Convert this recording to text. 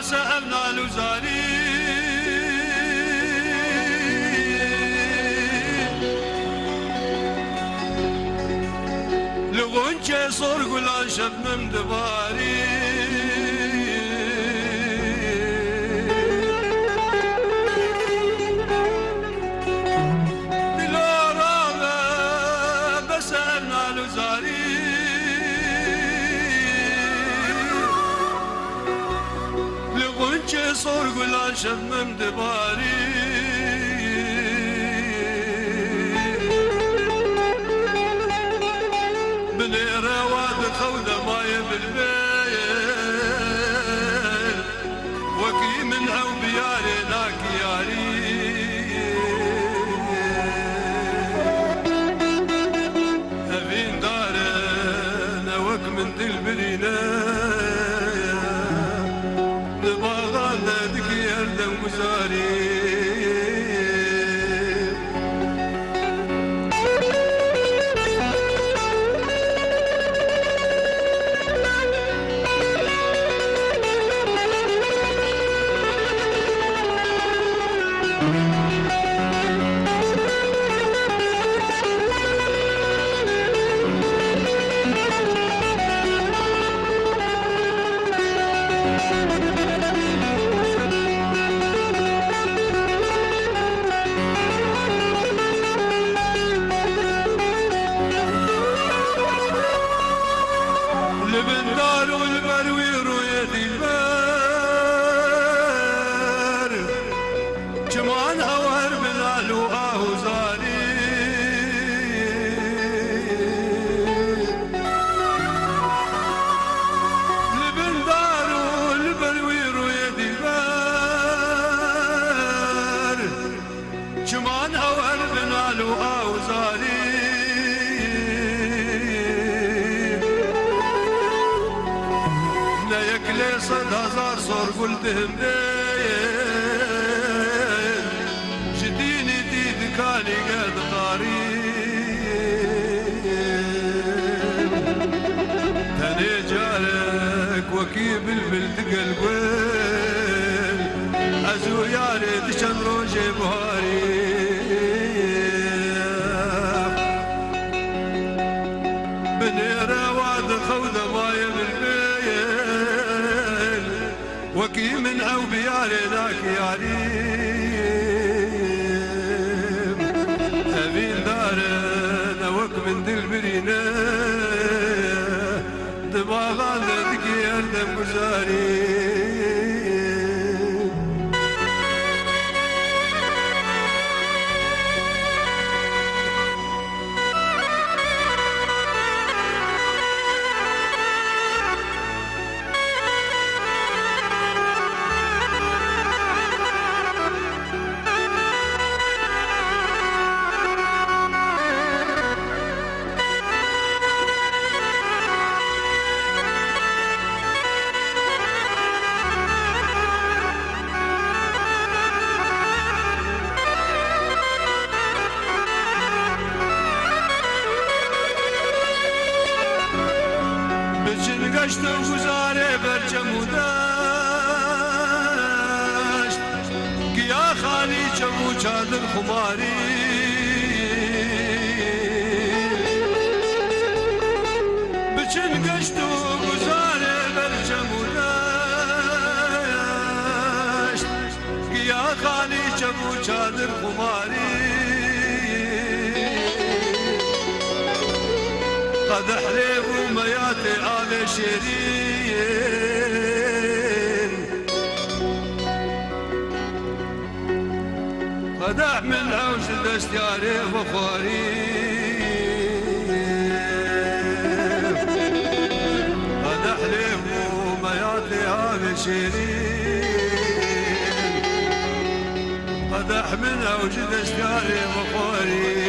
سألنا الوزاري لغنشة صور قلا شب من دباري بلا رابع بسألنا الوزاري لغنشة صور قلا شب من دباري خوذة ماي بالبيل وكي منها وبياري ناك ياري أبين دارنا وك من دلبرينا نبغانا دكي أردن وزاري البندار والبروير ويدي البار جمان هوار بلال وآهو زاري البندار والبروير ويدي البار جمان هوار بلال وآهو زاري ليس الهزار صار قلتهم ليل جديني ديد كاني قد طاريب تاني جارك وكيب البلد قلبين أزو ياري دشن روجي بهاري بني رواد خوذة ماي بالبيت وكي من أو بيارناك ياريم أبين دارنا وك من دلبرينا دماغانا دكي أردم وزاري قشت وزاري برجم وداشت قيا خالي جمو جاد الخماري بجن قشت وزاري برجم وداشت قيا خالي جمو جاد الخماري قد حليب ومياتي آل شيرين قد أحمل عوش دستياري وخوري قد حليب ومياتي آل شيرين قد أحمل عوش دستياري وخوري